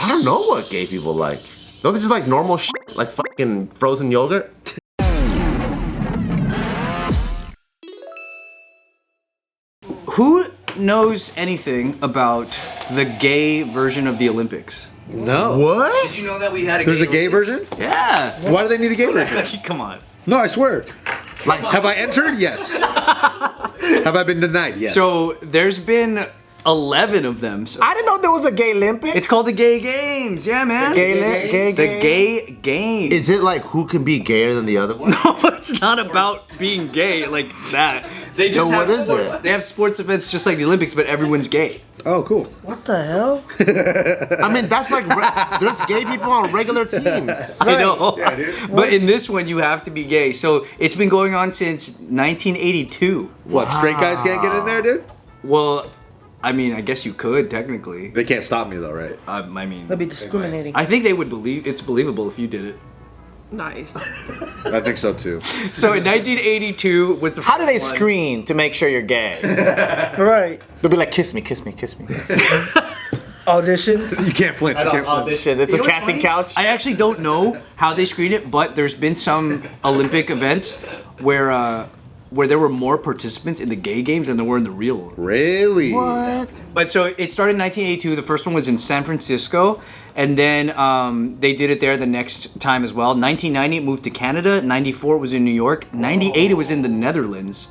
I don't know what gay people like. Don't they just like normal shit, like fucking frozen yogurt? Who knows anything about the gay version of the Olympics? No. What? Did you know that we had a There's a gay version? Yeah. Why do they need a gay version? Come on. No, I swear. Like, Have I entered? Yes. Have I been denied? Yes. So there's been 11 of them. So I didn't know there was a gay Olympics. it's called the Gay Games. Yeah, man. gay. The Gay Games. is it like who can be gayer than the other one? No, it's not about being gay like that. They just So have what is sports. it? They have sports events just like the Olympics, but everyone's gay. Oh, cool. What the hell? I mean, that's like, there's gay people on regular teams. I know. Yeah, dude. But in this one, you have to be gay. So it's been going on since 1982. What, straight guys can't get in there, dude? Well, I mean, I guess you could technically. They can't stop me though, right? I mean, That'd be discriminating. I think they would believe it's believable if you did it. Nice. I think so too. So in 1982 was the How do they first one. screen to make sure you're gay? Right. They'll be like, kiss me, kiss me, kiss me. Audition. You can't flinch. You can't flinch. Audition. It's a You know what's casting funny? couch. I actually don't know how they screen it, but there's been some Olympic events where there were more participants in the gay games than there were in the real one. Really? What? But so it started in 1982. The first one was in San Francisco, and then they did it there the next time as well. 1990 it moved to Canada. 94 it was in New York. 98 it was in the Netherlands.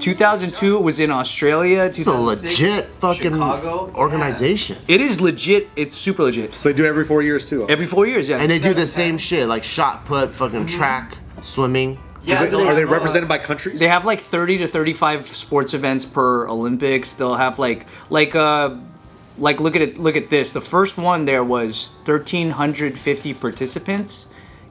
2002 it was in Australia. It's a legit fucking Chicago. organization. It is legit. It's super legit. So they do it every 4 years too. Every 4 years, yeah. And they do the same shit, like shot put, fucking track, swimming. yeah, Are they represented by countries? They have like 30 to 35 sports events per Olympics. They'll have like look at this. The first one there was 1,350 participants.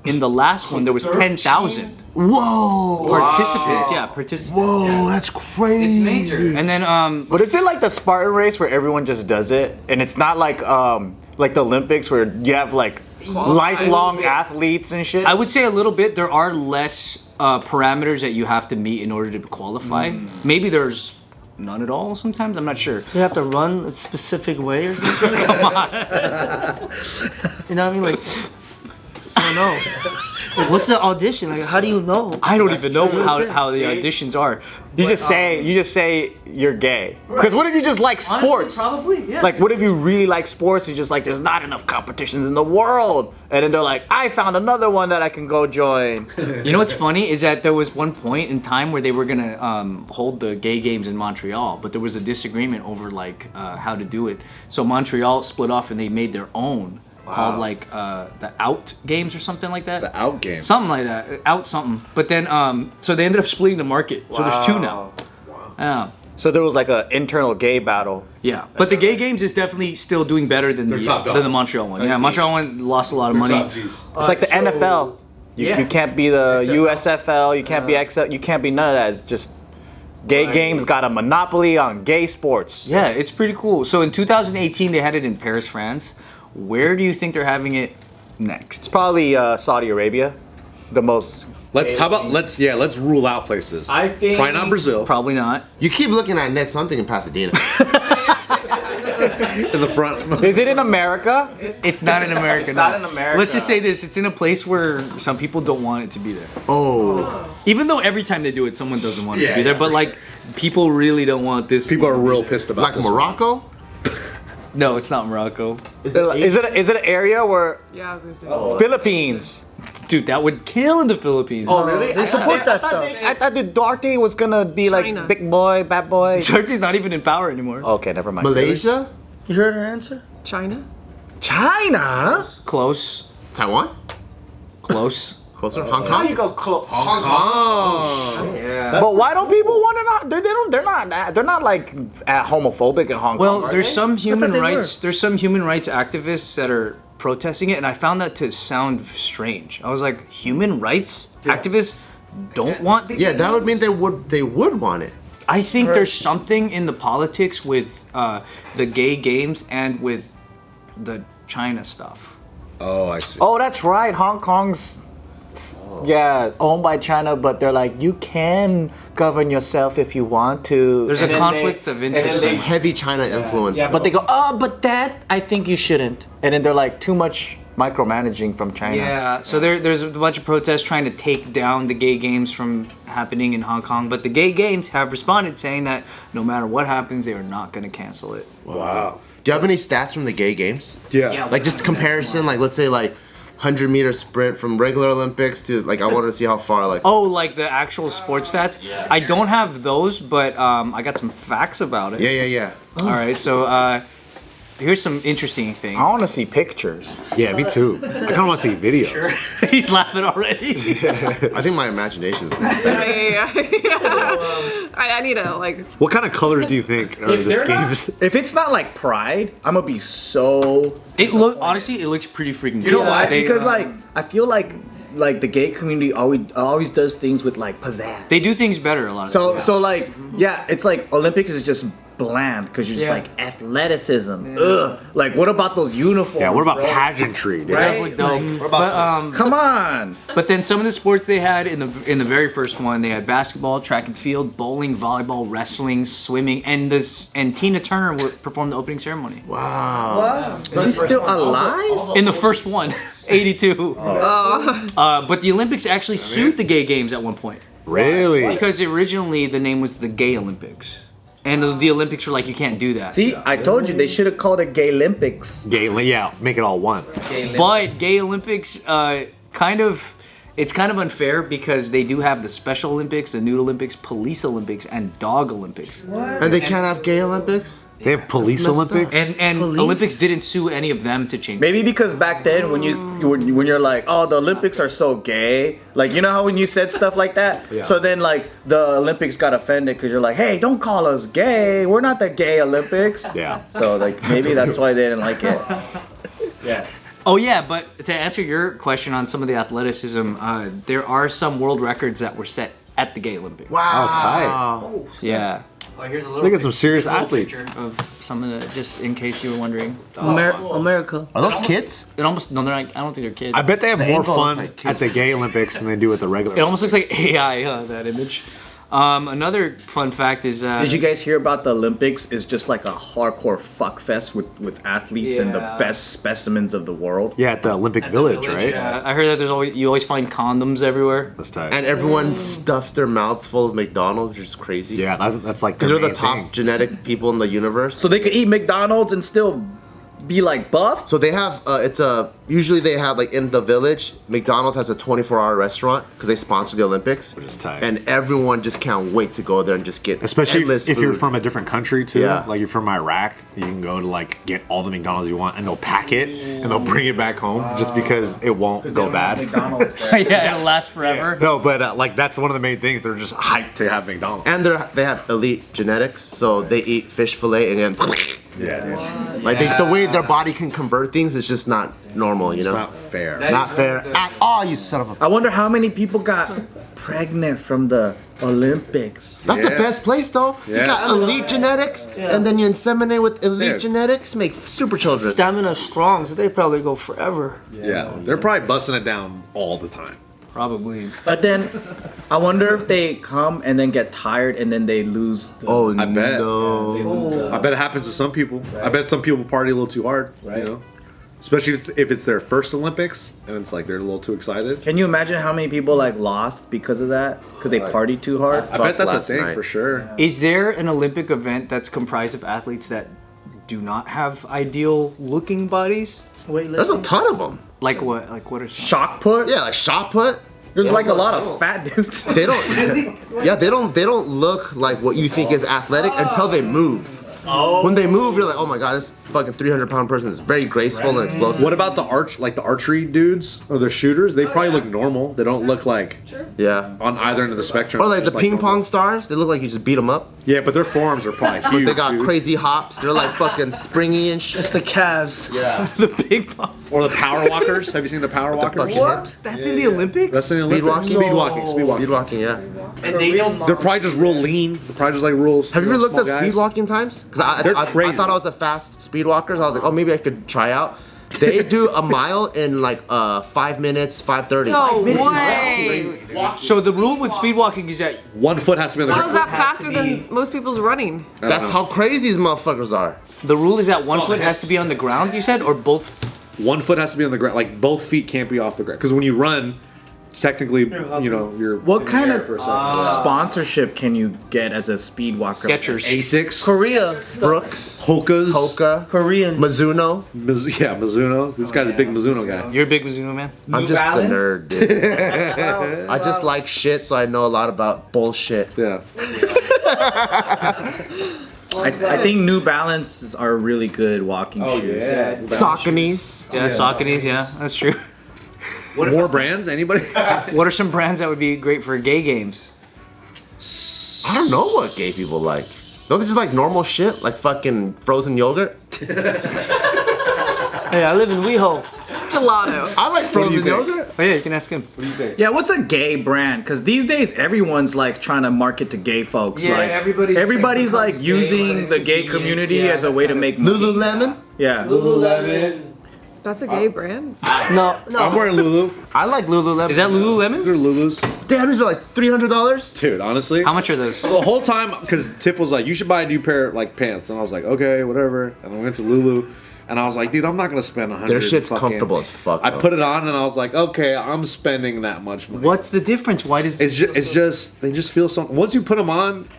In the last one there was 10,000 Whoa! participants. Yeah, participants. Whoa, that's crazy. It's major. And then But is it like the Spartan race where everyone just does it, and it's not like the Olympics where you have like lifelong athletes and shit? I would say a little bit. There are less parameters that you have to meet in order to qualify. Maybe there's none at all sometimes. I'm not sure. Do you have to run a specific way or something? Come on. You know what I mean? Like, I don't know. Like, what's the audition? Like, how do you know? I don't even know how the auditions are. You just say you're gay. Because what if you just like sports? Probably, yeah. Like, what if you really like sports and just like, there's not enough competitions in the world? And then they're like, I found another one that I can go join. You know what's funny is that there was one point in time where they were gonna hold the gay games in Montreal, but there was a disagreement over like how to do it. So Montreal split off and they made their own called like the Out Games or something like that. The out game. Something like that. Out something. But then so they ended up splitting the market. So there's two now. Yeah. So there was like an internal gay battle. Yeah, but the Gay Games is definitely still doing better than top the dogs. Montreal one. Yeah, Montreal one lost a lot of money. It's like the NFL. You can't be the USFL. You can't be XL. You can't be none of that. It's just gay games got a monopoly on gay sports. Yeah, it's pretty cool. So in 2018, they had it in Paris, France. Where do you think they're having it next? It's probably Saudi Arabia, the most. Let's rule out places. I think Probably not Brazil. Probably not. You keep looking at next, so I'm thinking Pasadena. In the front. Is it in America? It's not in America. It's not in America. Let's just say this: it's in a place where some people don't want it to be there. Oh. Even though every time they do it, someone doesn't want it to be there. But like, people really don't want this. People are real pissed about Like this. Morocco? No, it's not Morocco. Is Is it an area where Yeah, I was gonna say. Philippines? Dude, that would kill in the Philippines. Oh really? They support that stuff. I thought Duterte was gonna be China. like big boy, bad boy. Turkey's not even in power anymore. Okay, never mind. Malaysia? You heard her answer? China? China? Close. Taiwan? Close. Closer? Hong How you Kong? go close? Hong Kong. Yeah. But why don't people want to not? They're not like homophobic in Hong Kong. Well, are there's they? some human they rights. were. There's some human rights activists that are protesting it, and I found that to sound strange. I was like, human rights activists don't want. Yeah, that would mean they would want it. I think there's something in the politics with the gay games and with the China stuff. Oh, I see. Oh, that's right. Hong Kong's it's owned by China, but they're like, you can govern yourself if you want to. There's And a then conflict of interest. Heavy China influence. Yeah, but they go, but that I think you shouldn't. And then they're like, too much micromanaging from China. Yeah, so there's a bunch of protests trying to take down the gay games from happening in Hong Kong, but the gay games have responded saying that no matter what happens, they are not going to cancel it. Wow. Do you have any stats from the gay games? Yeah. Like just comparison, like let's say like 100-meter sprint from regular Olympics to like I wanted to see how far like. Oh, like the actual sports stats? I don't have those, but I got some facts about it. Yeah. All right, so here's some interesting things. I want to see pictures. Yeah, me too. I kind of want to see video. He's laughing already. I think my imagination is. Yeah. I need to like. What kind of colors do you think are the schemes? If it's not like Pride, I'm gonna be so. Honestly, it looks pretty freaking good. You know why? They, Because like I feel like the gay community always does things with like pizzazz. they do things better a lot of times. So like it's like Olympics is just bland because you're just like athleticism. Ugh. Like what about those uniforms? Yeah, what about bro? pageantry, dude? It does look dope. Come on. But then some of the sports they had in the very first one, they had basketball, track and field, bowling, volleyball, wrestling, swimming, and Tina Turner performed the opening ceremony. Wow. She's still alive? In the first one, 82. But the Olympics actually sued the gay games at one point. Really? Because originally the name was the Gay Olympics. And the Olympics were like, you can't do that. See, I told you they should have called it Gay Olympics. Yeah, make it all one. But Gay Olympics, it's kind of unfair because they do have the Special Olympics, the Nude Olympics, Police Olympics, and Dog Olympics. And they can't have gay Olympics? They have police That's messed Olympics? And Olympics didn't sue any of them to change. Maybe because back then when you're like, oh, the Olympics are so gay, like you know how when you said stuff like that, so then like the Olympics got offended because you're like, hey, don't call us gay, we're not the gay Olympics. Yeah. So like maybe that's why they didn't like it. Yeah. Oh yeah, but to answer your question on some of the athleticism, there are some world records that were set at the Gay Olympics. Wow. Yeah. Oh, here's a little Look at some serious athletes. picture of some of the, just in case you were wondering. America. Are those kids? It almost they're like, I don't think they're kids. I bet they have more angle fun looks like at the gay Olympics than they do at the regular. It almost looks like AI, that image. Another fun fact is... Did you guys hear about the Olympics is just like a hardcore fuck fest with athletes and the Yeah. best specimens of the world? Yeah, at the Olympic Village, right? Yeah, I heard that you always find condoms everywhere. That's tight. And everyone stuffs their mouths full of McDonald's, which is crazy. Yeah, that's like Because they're the main top thing. genetic people in the universe. So they could eat McDonald's and still be like buff? So they have, usually they have like in the village, McDonald's has a 24-hour restaurant because they sponsor the Olympics. Which is tight. And everyone just can't wait to go there and just get Especially endless if you're food. from a different country too. Yeah. Like you're from Iraq, you can go to like get all the McDonald's you want and they'll pack it and they'll bring it back home just because it won't go bad. Yeah, it'll last forever. No, but like that's one of the main things. They're just hyped to have McDonald's. And they have elite genetics, so they eat fish fillet and then like the way their body can convert things is just not normal, you know? It's not fair. Not fair at all, you son of a... I wonder how many people got pregnant from the Olympics. That's the best place though. You Yeah. got elite genetics, and then you inseminate with elite Dude. genetics, make super children. Stamina strong, so they probably go forever. Yeah, they're probably busting it down all the time. Probably. But then I wonder if they come and then get tired and then they lose. Oh I bet. no. I bet it happens to some people. I bet some people party a little too hard. Right. You know? Especially if it's their first Olympics and it's like they're a little too excited. Can you imagine how many people like lost because of that? Because they partied too hard? I bet that's last a thing night. for sure. Is there an Olympic event that's comprised of athletes that do not have ideal looking bodies? There's a ton of them. Like what? Like what are some? Shot put? Yeah, like shot put. There's like a lot of fat dudes. They don't. Yeah, they don't look like what you think is athletic until they move. When they move, you're like, oh my god, this fucking 300-pound person is very graceful and explosive. What about the archery dudes or the shooters? They probably look normal. They don't look like Yeah. on either end of the spectrum. Or like the Just ping normal. pong stars, they look like you just beat them up. Yeah, but their forearms are probably huge. They got dude. crazy hops. They're like fucking springy and shit. It's the calves. Yeah. The big pop. Or the power walkers. Have you seen the power walkers? fucking hips. That's in the Olympics? That's in the Speed Olympics. walking? Speed walking. Speed walking. Speed walking, yeah. They're probably just real lean. They're probably just like real. Have you ever looked small up guys. speed walking times? Because They're I crazy. thought I was a fast speed walker, so I was like, oh, maybe I could try out. They do a mile in like 5 minutes, 5:30. No way. So the rule with speed walking is that 1 foot has to be on the How is ground. that faster than most people's running? That's how crazy these motherfuckers are. the rule is that 1 foot has to be on the ground. You said, or both? 1 foot has to be on the ground. Like both feet can't be off the ground. Because when you run, technically, you know, you're. What in the kind air of for a second. sponsorship can you get as a speed walker? Skechers. Asics, Korea, Brooks, Hoka's, Hoka, Korean. Mizuno. Yeah, Mizuno. This guy's a big Mizuno guy. You're a big Mizuno man. I'm just a nerd, dude. I just like shit, so I know a lot about bullshit. Yeah. I think New Balances are really good walking shoes. Sauconys. Yeah, Sauconys. Yeah, that's true. More brands? Anybody? What are some brands that would be great for gay games? I don't know what gay people like. Don't they just like normal shit, like fucking frozen yogurt? Hey, I live in WeHo. Gelato. I like frozen yogurt. Oh yeah, you can ask him. Yeah, what's a gay brand? Because these days everyone's like trying to market to gay folks. Yeah, like, everybody's like using the gay community as a way to make money. Lululemon. Yeah. That's a gay brand. No, I'm wearing Lulu. I like Lululemon. Is that Lululemon? They're Lulus. Damn, these are like $300. Dude, honestly. How much are those? The whole time, because Tip was like, you should buy a new pair of like pants. And I was like, okay, whatever. And I went to Lulu. And I was like, dude, I'm not going to spend 100. Their shit's comfortable as fuck. I though. put it on and I was like, okay, I'm spending that much money. What's the difference? Why does It's just, they just feel something. Once you put them on,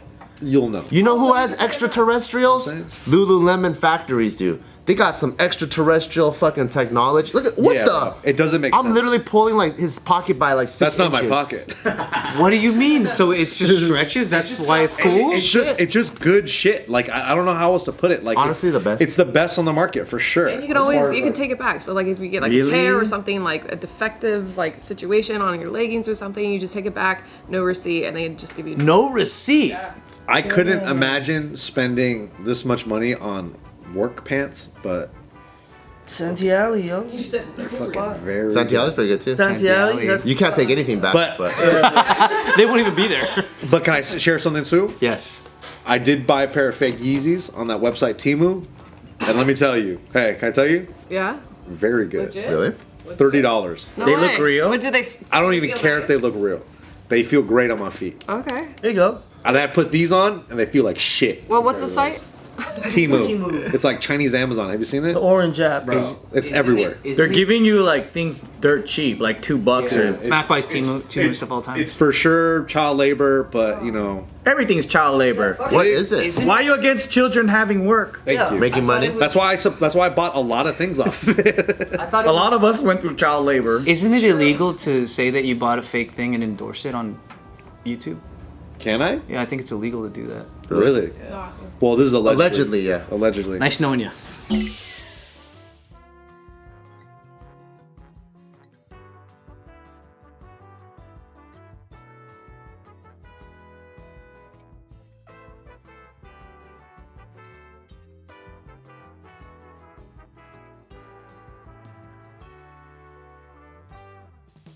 you'll know. You know who has extraterrestrials? Lululemon factories do. They got some extraterrestrial fucking technology. Look at what Yeah, the? bro. It doesn't make I'm sense. literally pulling like his pocket by like 6 That's not inches. my pocket. What do you mean? So it's just stretches? That's why it's cool? It's just good shit. Like I don't know how else to put it. Like Honestly, the best. It's the best on the market for sure. And you can always you can take it back. So like if you get like a tear or something, like a defective like situation on your leggings or something, you just take it back, no receipt, and they just give you No receipt. I couldn't imagine spending this much money on work pants, but Santiago, yo. very Santiago's pretty good too. Santiago, that's You can't take anything back. But- They won't even be there. But can I share something, Sue? Yes. I did buy a pair of fake Yeezys on that website Temu, and let me tell you, hey, can I tell you? Yeah. Very good. Legit? Really? $30. No They way. look real? But do they? I don't even feel care nice? if they look real. They feel great on my feet. Okay. there you go. And I put these on, and they feel like shit. Well, what's the site? Temu. Temu. It's like Chinese Amazon. Have you seen it? The orange app, bro. It's everywhere. They're giving you like things dirt cheap, like $2 or Mac buys Temu stuff all the time. It's for sure child labor, but you know. everything's child labor. What is it? Why are you against children having work? Thank you. Making money? That's why I bought a lot of things off. A lot of us went through child labor. Isn't it illegal to say that you bought a fake thing and endorse it on YouTube? Can I? Yeah, I think it's illegal to do that. Really? Well, this is allegedly. Allegedly, yeah. Allegedly. Nice knowing you.